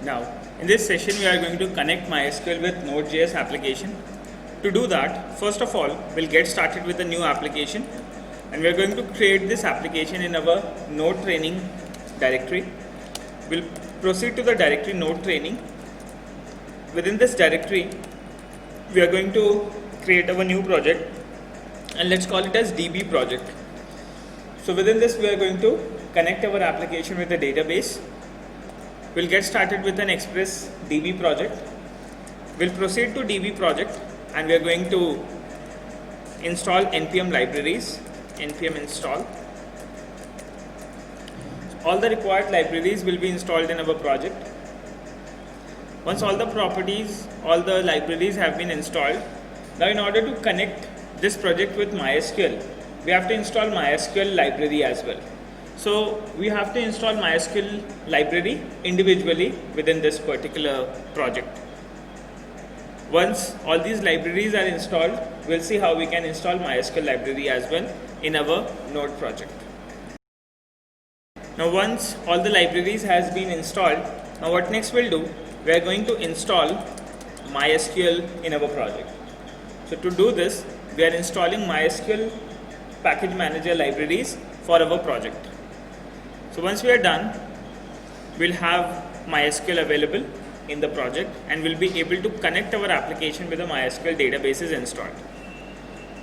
Now, in this session, we are going to connect MySQL with Node.js application. To do that, first of all, we'll get started with a new application, and we are going to create this application in our Node training directory. We'll proceed to the directory Node training. Within this directory, we are going to create our new project, and let's call it as DB project. So within this, we are going to connect our application with the database. We'll get started with an Express DB project. We'll proceed to DB project, and we are going to install npm libraries, npm install. All the required libraries will be installed in our project. Once all the properties, all the libraries have been installed, now in order to connect this project with MySQL, we have to install MySQL library as well. So we have to install MySQL library individually within this particular project. Once all these libraries are installed, we'll see how we can install MySQL library as well in our Node project. Now once all the libraries has been installed, now what next we'll do, we are going to install MySQL in our project. So to do this, we are installing MySQL package manager libraries for our project. So once we are done, we'll have MySQL available in the project, and we'll be able to connect our application with the MySQL databases installed.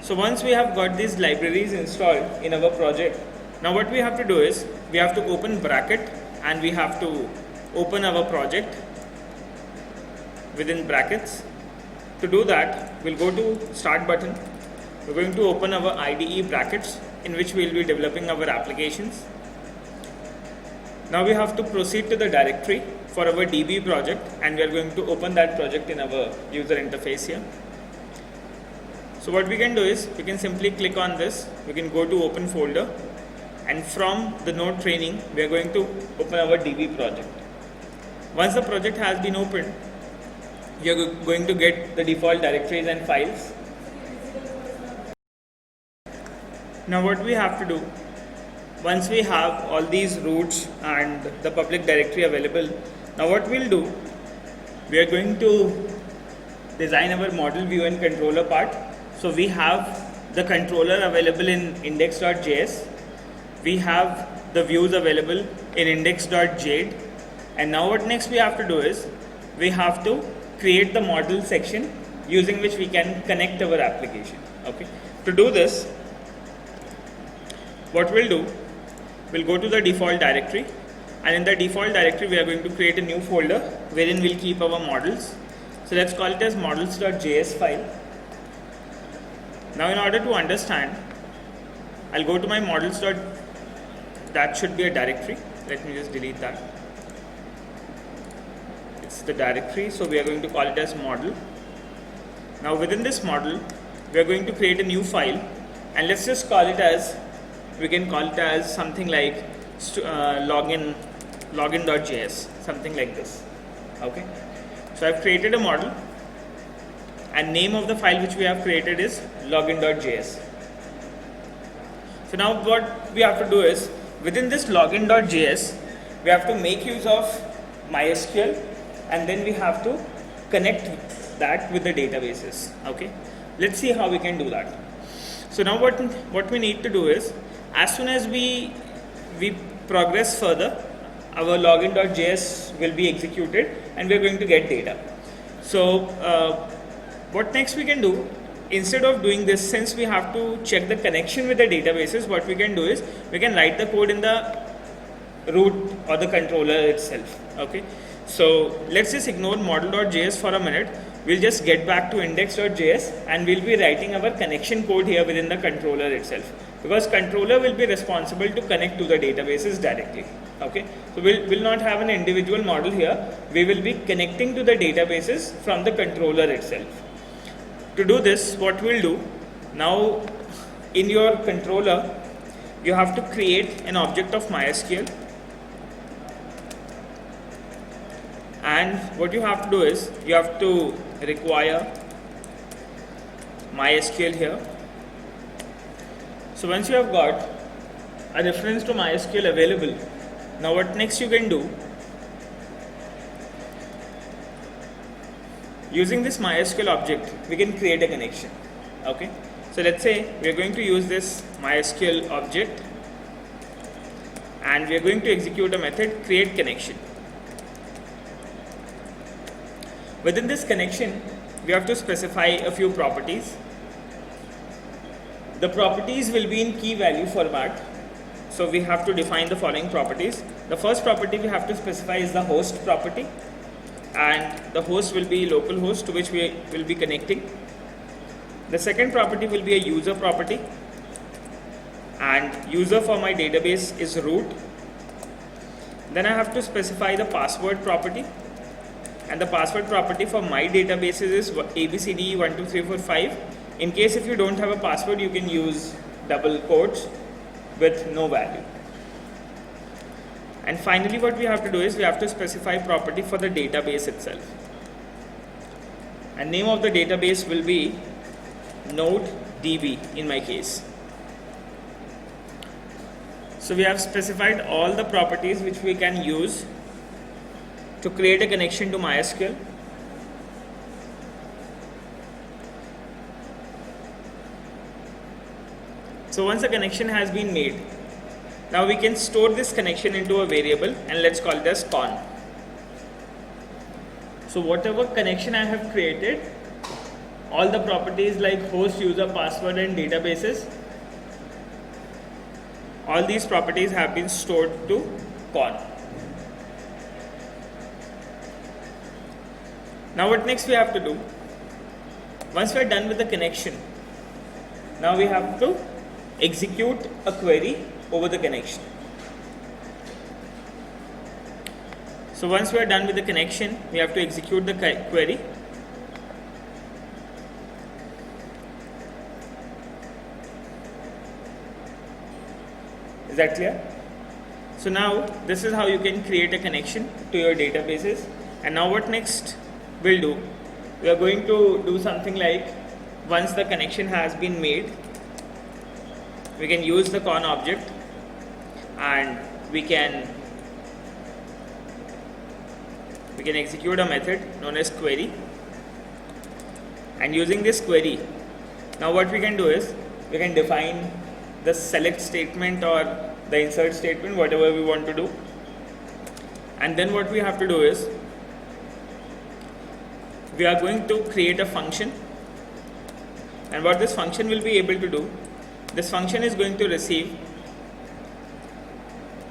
So once we have got these libraries installed in our project, now what we have to do is, we have to open bracket and we have to open our project within brackets. To do that, we'll go to start button. We're going to open our IDE brackets in which we'll be developing our applications. Now we have to proceed to the directory for our DB project, and we are going to open that project in our user interface here. So what we can do is, we can simply click on this, we can go to open folder, and from the Node training, we are going to open our DB project. Once the project has been opened, you are going to get the default directories and files. Now what we have to do, once we have all these roots and the public directory available, now what we'll do, we are going to design our model view and controller part. So we have the controller available in index.js, we have the views available in index.jade, and now what next we have to do is, we have to create the model section using which we can connect our application. Okay. To do this, what we'll do, we'll go to the default directory, and in the default directory we are going to create a new folder wherein we'll keep our models. So let's call it as models.js file. Now in order to understand, I'll go to my models. That should be a directory. Let me just delete that. It's the directory, so we are going to call it as model. Now within this model, we are going to create a new file, and let's just call it as, we can call it as something like login.js, something like this. Okay. So I've created a model, and name of the file which we have created is login.js. So now what we have to do is, within this login.js, we have to make use of MySQL, and then we have to connect that with the databases. Okay. Let's see how we can do that. So now what we need to do is, as soon as we progress further, our login.js will be executed and we are going to get data. So what next we can do, instead of doing this, since we have to check the connection with the databases, what we can do is, we can write the code in the root or the controller itself. Okay. So let's just ignore model.js for a minute. We'll just get back to index.js, and we'll be writing our connection code here within the controller itself, because controller will be responsible to connect to the databases directly. Okay. So we'll not have an individual model here. We will be connecting to the databases from the controller itself. To do this, what we'll do, now in your controller, you have to create an object of MySQL, and what you have to do is, you have to require MySQL here. So once you have got a reference to MySQL available, now what next you can do, using this MySQL object, we can create a connection. Okay, so let's say we are going to use this MySQL object and we are going to execute a method create connection. Within this connection, we have to specify a few properties. The properties will be in key value format. So we have to define the following properties. The first property we have to specify is the host property, and the host will be localhost to which we will be connecting. The second property will be a user property, and user for my database is root. Then I have to specify the password property, and the password property for my databases is ABCD12345. In case if you don't have a password, you can use double quotes with no value. And finally what we have to do is we have to specify property for the database itself, and name of the database will be NodeDB in my case. So we have specified all the properties which we can use to create a connection to MySQL. So once a connection has been made, now we can store this connection into a variable, and let's call it as con. So whatever connection I have created, all the properties like host, user, password and databases, all these properties have been stored to con. Now what next we have to do? Once we are done with the connection, now we have to execute a query over the connection. So once we are done with the connection, we have to execute the query. Is that clear? So now this is how you can create a connection to your databases. And now what next we'll do? We are going to do something like, once the connection has been made, we can use the con object and we can execute a method known as query. And using this query, now what we can do is we can define the select statement or the insert statement, whatever we want to do. And then what we have to do is we are going to create a function, and what this function will be able to do, this function is going to receive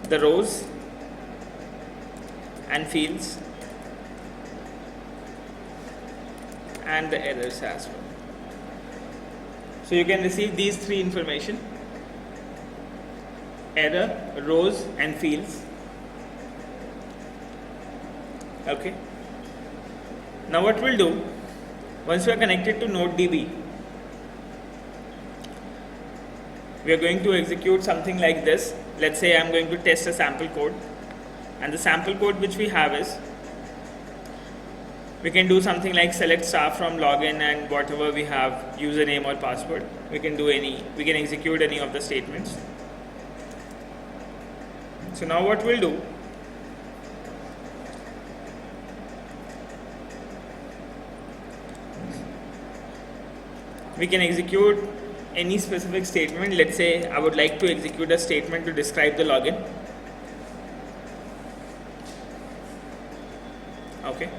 the rows and fields and the errors as well. So you can receive these three information: error, rows and fields. Okay. Now what we'll do, once we are connected to NodeDB, we are going to execute something like this. Let's say I'm going to test a sample code, and the sample code which we have is, we can do something like select star from login and whatever we have, username or password. We can execute any of the statements. So now what we'll do, we can execute any specific statement. Let's say I would like to execute a statement to describe the login. Okay.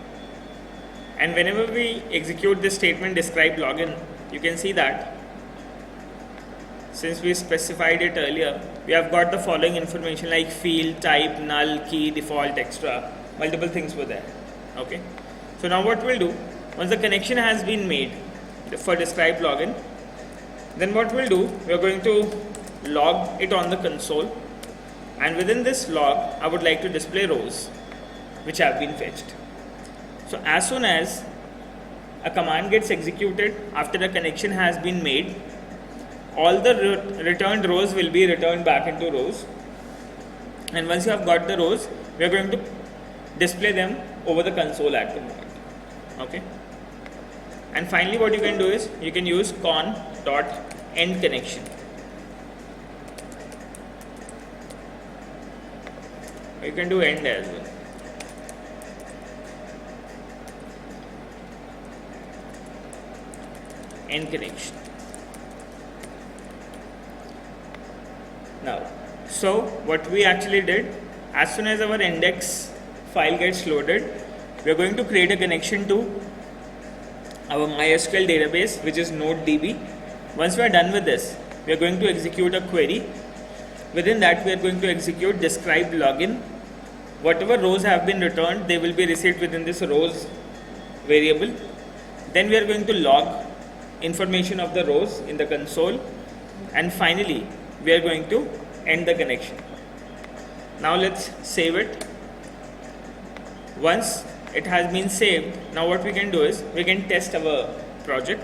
And whenever we execute this statement describe login, you can see that since we specified it earlier, we have got the following information like field, type, null, key, default, extra, multiple things were there. Okay. So now what we'll do, once the connection has been made for describe login, then what we'll do, we are going to log it on the console, and within this log I would like to display rows which have been fetched. So as soon as a command gets executed after the connection has been made, all the returned rows will be returned back into rows, and once you have got the rows, we are going to display them over the console at the moment. Okay. And finally what you can do is you can use con.end connection. You can do end as well. end connection. Now, so what we actually did, as soon as our index file gets loaded, we are going to create a connection to our MySQL database, which is NodeDB. Once we are done with this, we are going to execute a query. Within that, we are going to execute describe login. Whatever rows have been returned, they will be received within this rows variable. Then we are going to log information of the rows in the console, and finally we are going to end the connection. Now let's save it. Once it has been saved, now what we can do is we can test our project.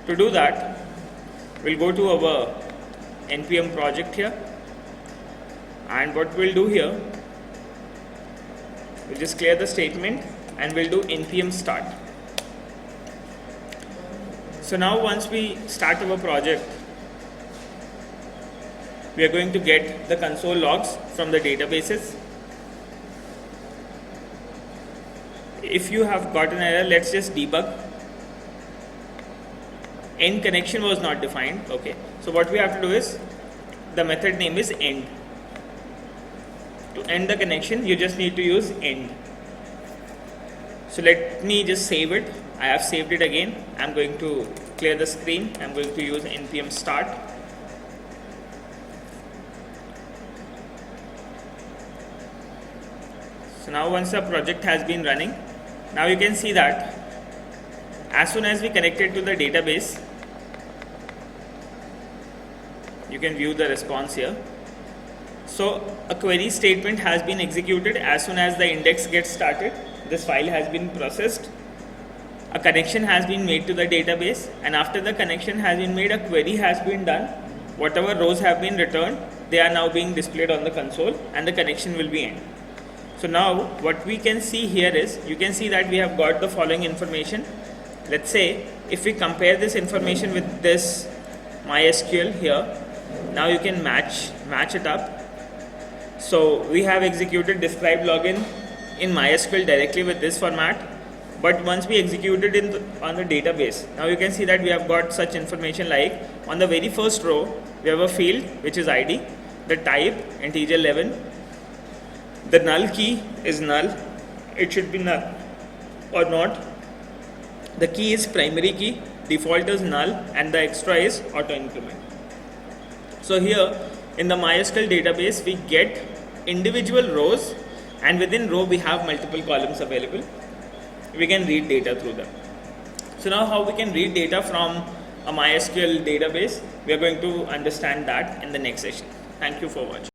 To do that, we'll go to our npm project here, and what we'll do here, we'll just clear the statement and we'll do npm start. So now once we start our project, we are going to get the console logs from the databases. If you have got an error, let's just debug. End connection was not defined. Okay, so what we have to do is, the method name is end. To end the connection, you just need to use end. So let me just save it. I have saved it again. I'm going to clear the screen. I'm going to use npm start. So now once the project has been running, now you can see that as soon as we connected to the database, you can view the response here. So a query statement has been executed as soon as the index gets started. This file has been processed. A connection has been made to the database, and after the connection has been made, a query has been done. Whatever rows have been returned, they are now being displayed on the console, and the connection will be end. So now what we can see here is, you can see that we have got the following information. Let's say if we compare this information with this MySQL here, now you can match it up. So we have executed describe login in MySQL directly with this format, but once we executed on the database, now you can see that we have got such information like, on the very first row we have a field which is ID, the type integer 11, the null key is null, it should be null or not, the key is primary key, default is null, and the extra is auto increment. So here in the MySQL database, we get individual rows, and within row we have multiple columns available. We can read data through them. So now how we can read data from a MySQL database, we are going to understand that in the next session. Thank you for watching.